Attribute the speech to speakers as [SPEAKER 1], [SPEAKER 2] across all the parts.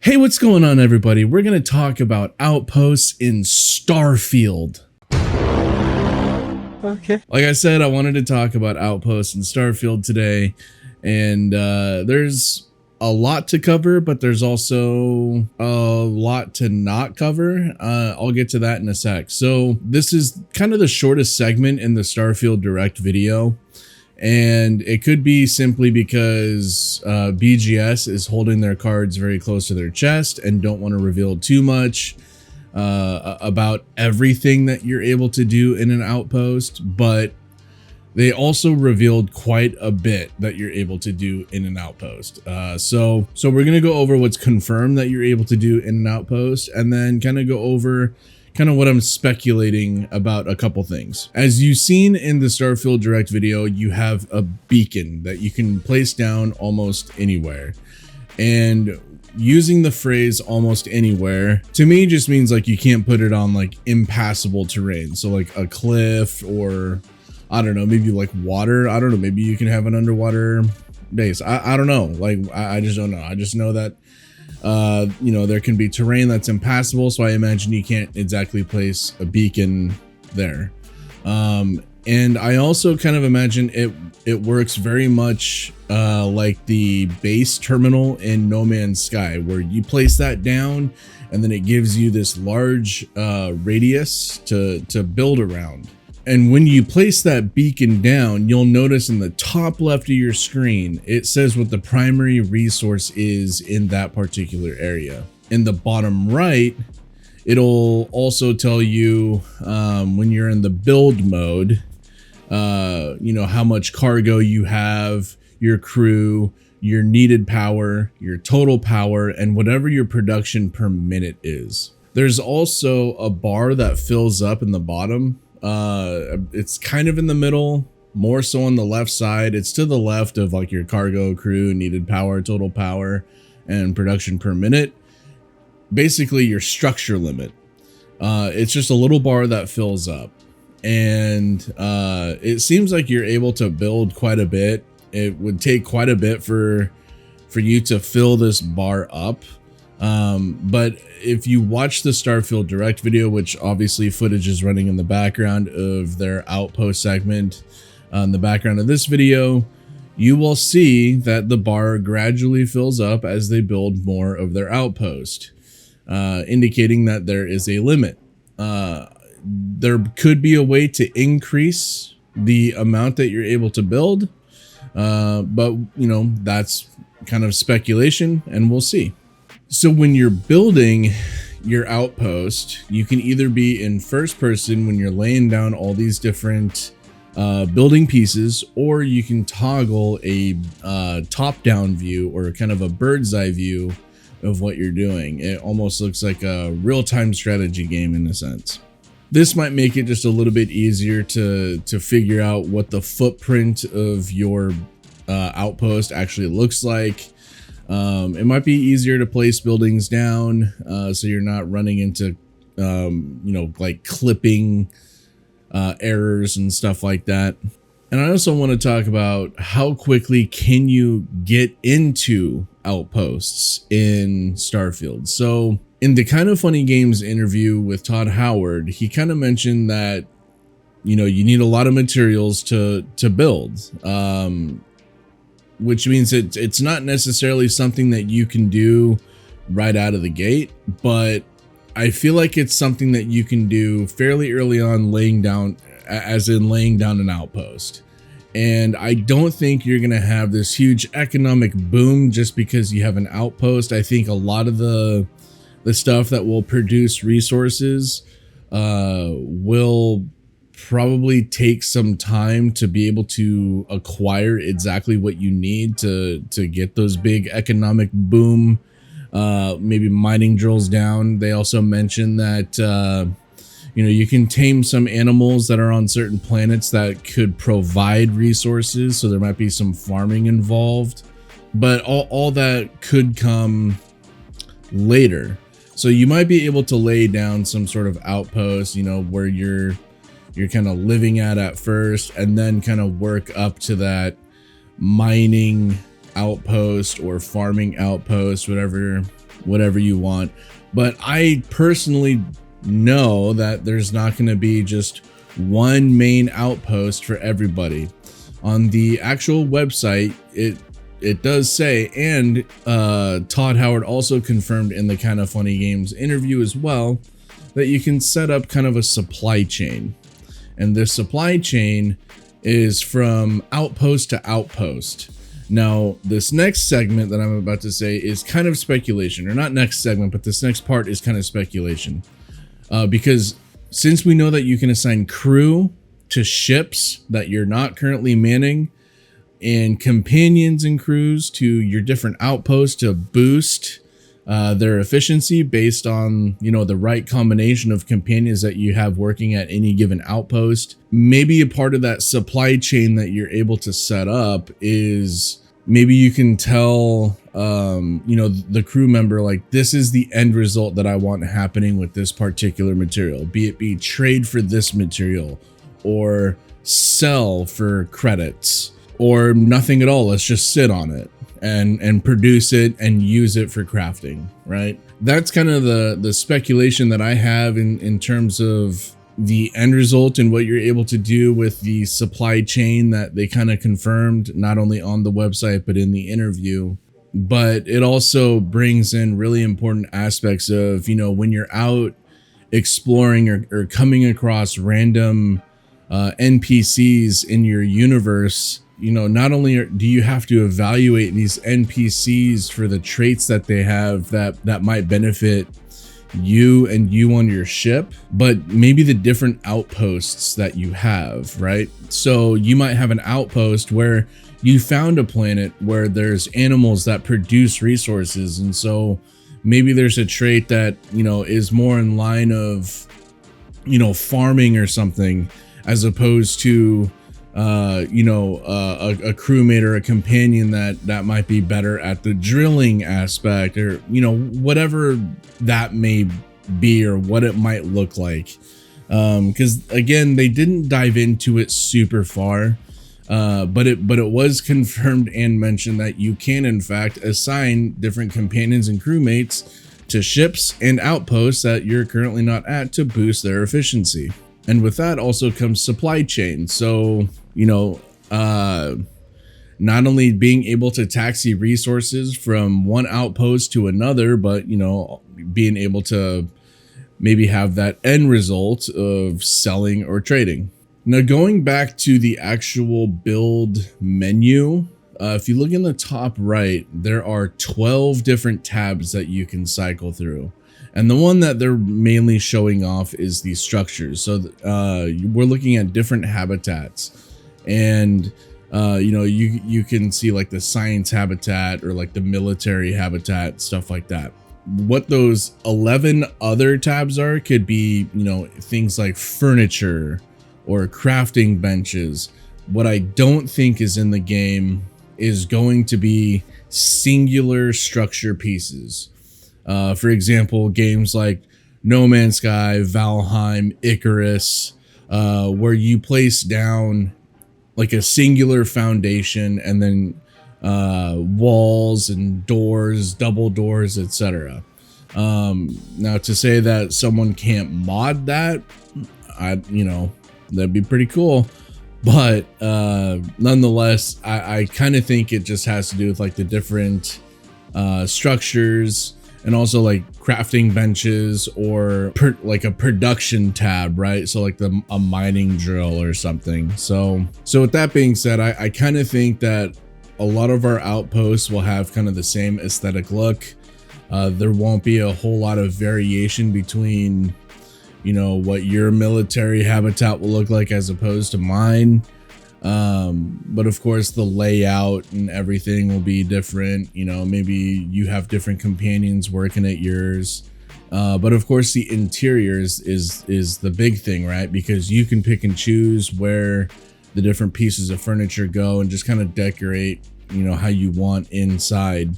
[SPEAKER 1] Hey, what's going on, everybody? We're going to talk about outposts in Starfield.
[SPEAKER 2] Okay.
[SPEAKER 1] Like I said, I wanted to talk about outposts in Starfield today, and there's a lot to cover, but there's also a lot to not cover. I'll get to that in a sec. So this is kind of the shortest segment in the Starfield Direct video. And it could be simply because BGS is holding their cards very close to their chest and don't want to reveal too much about everything that you're able to do in an outpost, but they also revealed quite a bit that you're able to do in an outpost. So we're going to go over what's confirmed that you're able to do in an outpost, and then kind of go over what I'm speculating about a couple things. As you've seen in the Starfield Direct video, you have a beacon that you can place down almost anywhere. And using the phrase almost anywhere, to me, just means like you can't put it on like impassable terrain. So like a cliff, or I don't know, maybe like water. I don't know, maybe you can have an underwater base. I don't know. Like, I just don't know. I just know that there can be terrain that's impassable, so I imagine you can't exactly place a beacon there. And I also kind of imagine it works very much like the base terminal in No Man's Sky, where you place that down and then it gives you this large radius to build around. And when you place that beacon down, you'll notice in the top left of your screen, it says what the primary resource is in that particular area. In the bottom right, it'll also tell you when you're in the build mode, how much cargo you have, your crew, your needed power, your total power, and whatever your production per minute is. There's also a bar that fills up in the bottom. It's kind of in the middle, more so on the left side. It's to the left of like your cargo, crew, needed power, total power, and production per minute. Basically your structure limit. It's just a little bar that fills up, and it seems like you're able to build quite a bit. It would take quite a bit for you to fill this bar up. But if you watch the Starfield Direct video, which obviously footage is running in the background of their outpost segment, in the background of this video, you will see that the bar gradually fills up as they build more of their outpost, indicating that there is a limit. There could be a way to increase the amount that you're able to build, but that's kind of speculation, and we'll see. So when you're building your outpost, you can either be in first person when you're laying down all these different building pieces, or you can toggle a top-down view, or kind of a bird's eye view of what you're doing. It almost looks like a real-time strategy game in a sense. This might make it just a little bit easier to figure out what the footprint of your outpost actually looks like. It might be easier to place buildings down, so you're not running into, like clipping errors and stuff like that. And I also want to talk about how quickly can you get into outposts in Starfield. So in the Kind of Funny Games interview with Todd Howard, he kind of mentioned that, you need a lot of materials to build. Which means it's not necessarily something that you can do right out of the gate, but I feel like it's something that you can do fairly early on, laying down an outpost. And I don't think you're going to have this huge economic boom just because you have an outpost. I think a lot of the stuff that will produce resources will probably take some time to be able to acquire exactly what you need to get those big economic boom, maybe mining drills down. They also mentioned that you can tame some animals that are on certain planets that could provide resources, so there might be some farming involved, but all that could come later. So you might be able to lay down some sort of outpost, where you're kind of living at first, and then kind of work up to that mining outpost or farming outpost, whatever whatever you want. But I personally know that there's not going to be just one main outpost for everybody. On the actual website, it does say, and Todd Howard also confirmed in the Kind of Funny Games interview as well, that you can set up kind of a supply chain. And this supply chain is from outpost to outpost. Now, this next segment that I'm about to say is kind of speculation, or not next segment, but this next part is kind of speculation. Because since we know that you can assign crew to ships that you're not currently manning, and companions and crews to your different outposts to boost their efficiency based on, you know, the right combination of companions that you have working at any given outpost. Maybe a part of that supply chain that you're able to set up is maybe you can tell, you know, the crew member, like, this is the end result that I want happening with this particular material, be it trade for this material or sell for credits, or nothing at all. Let's just sit on it and produce it and use it for crafting, right? That's kind of the speculation that I have in terms of the end result and what you're able to do with the supply chain that they kind of confirmed, not only on the website, but in the interview. But it also brings in really important aspects of, you know, when you're out exploring or coming across random NPCs in your universe, you know, not only do you have to evaluate these NPCs for the traits that they have that might benefit you and you on your ship, but maybe the different outposts that you have, right? So you might have an outpost where you found a planet where there's animals that produce resources. And so maybe there's a trait that, you know, is more in line of, you know, farming or something, as opposed to you know, a crewmate or a companion that might be better at the drilling aspect, or, you know, whatever that may be or what it might look like. Because again, they didn't dive into it super far, but it was confirmed and mentioned that you can in fact assign different companions and crewmates to ships and outposts that you're currently not at to boost their efficiency. And with that also comes supply chain. So, you know, not only being able to taxi resources from one outpost to another, but, you know, being able to maybe have that end result of selling or trading. Now, going back to the actual build menu, if you look in the top right, there are 12 different tabs that you can cycle through. And the one that they're mainly showing off is the structures. So we're looking at different habitats, and you know, you can see like the science habitat or like the military habitat, stuff like that. What those 11 other tabs are could be, you know, things like furniture or crafting benches. What I don't think is in the game is going to be singular structure pieces. For example, games like No Man's Sky, Valheim, Icarus, where you place down like a singular foundation and then walls and doors, double doors, etc. Now, to say that someone can't mod that, you know, that'd be pretty cool. But nonetheless, I kind of think it just has to do with like the different structures, and also like crafting benches or like a production tab, right? So like a mining drill or something. So with that being said, I kind of think that a lot of our outposts will have kind of the same aesthetic look. There won't be a whole lot of variation between, you know, what your military habitat will look like as opposed to mine. But of course the layout and everything will be different. You know, maybe you have different companions working at yours. But of course the interiors is the big thing, right? Because you can pick and choose where the different pieces of furniture go and just kind of decorate, you know, how you want inside.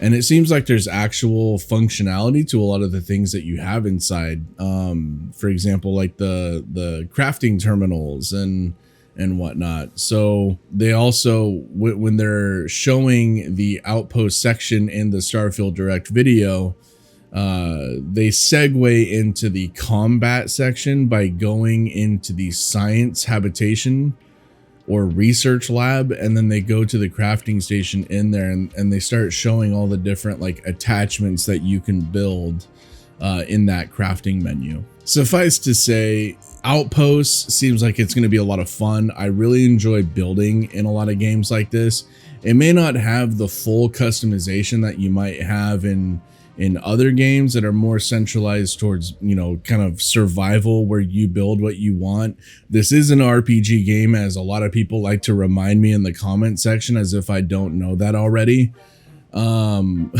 [SPEAKER 1] And it seems like there's actual functionality to a lot of the things that you have inside. For example, like the crafting terminals and and whatnot. So they also, when they're showing the outpost section in the Starfield Direct video, they segue into the combat section by going into the science habitation or research lab, and then they go to the crafting station in there, and they start showing all the different like attachments that you can build in that crafting menu. Suffice to say, Outposts seems like it's going to be a lot of fun. I really enjoy building in a lot of games like this. It may not have the full customization that you might have in other games that are more centralized towards, you know, kind of survival where you build what you want. This is an RPG game, as a lot of people like to remind me in the comment section, as if I don't know that already. But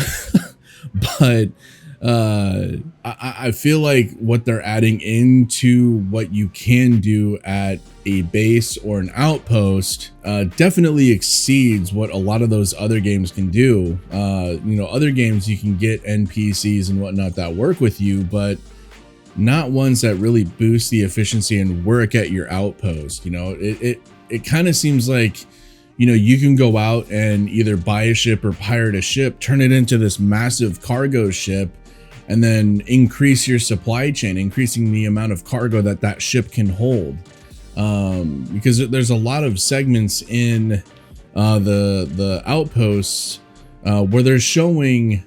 [SPEAKER 1] I feel like what they're adding into what you can do at a base or an outpost definitely exceeds what a lot of those other games can do. You know, other games you can get NPCs and whatnot that work with you, but not ones that really boost the efficiency and work at your outpost. You know, it kind of seems like, you know, you can go out and either buy a ship or pirate a ship, turn it into this massive cargo ship, and then increase your supply chain, increasing the amount of cargo that that ship can hold. Because there's a lot of segments in the outposts where they're showing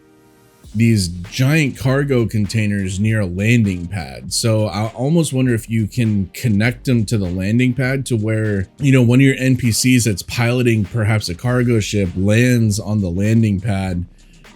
[SPEAKER 1] these giant cargo containers near a landing pad. So I almost wonder if you can connect them to the landing pad to where, you know, one of your NPCs that's piloting perhaps a cargo ship lands on the landing pad,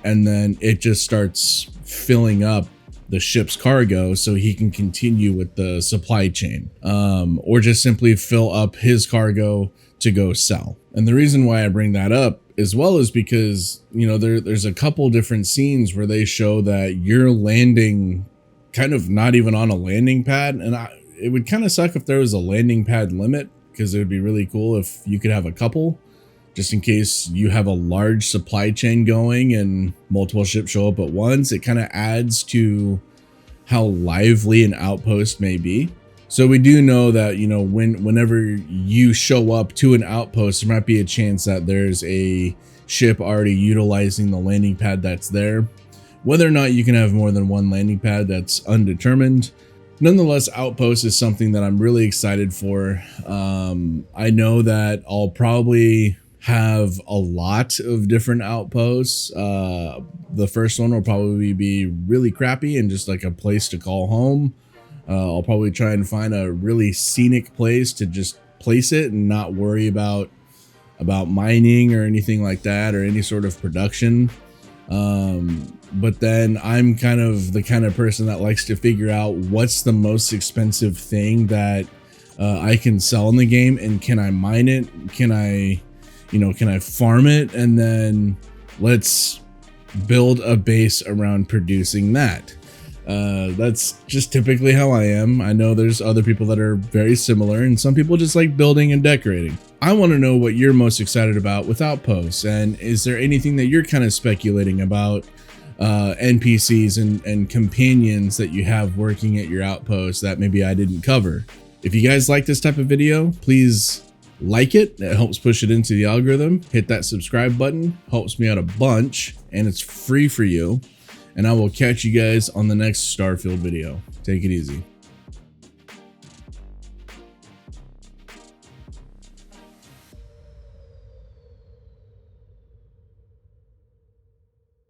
[SPEAKER 1] and then it just starts filling up the ship's cargo so he can continue with the supply chain, or just simply fill up his cargo to go sell. And the reason why I bring that up as well is because, you know, there's a couple different scenes where they show that you're landing kind of not even on a landing pad. And it would kind of suck if there was a landing pad limit, because it would be really cool if you could have a couple, just in case you have a large supply chain going and multiple ships show up at once. It kind of adds to how lively an outpost may be. So we do know that, you know, whenever you show up to an outpost, there might be a chance that there's a ship already utilizing the landing pad that's there. Whether or not you can have more than one landing pad, that's undetermined. Nonetheless, Outpost is something that I'm really excited for. I know that I'll probably have a lot of different outposts. The first one will probably be really crappy and just like a place to call home. I'll probably try and find a really scenic place to just place it and not worry about mining or anything like that, or any sort of production. But then I'm kind of the kind of person that likes to figure out what's the most expensive thing that I can sell in the game, and can I mine it? Can I farm it? And then let's build a base around producing that. That's just typically how I am. I know there's other people that are very similar, and some people just like building and decorating. I want to know what you're most excited about with Outposts, and is there anything that you're kind of speculating about, NPCs and companions that you have working at your outpost that maybe I didn't cover? If you guys like this type of video, please like it. It helps push it into the algorithm. Hit that subscribe button, helps me out a bunch, and it's free for you. And I will catch you guys on the next Starfield video. Take it easy.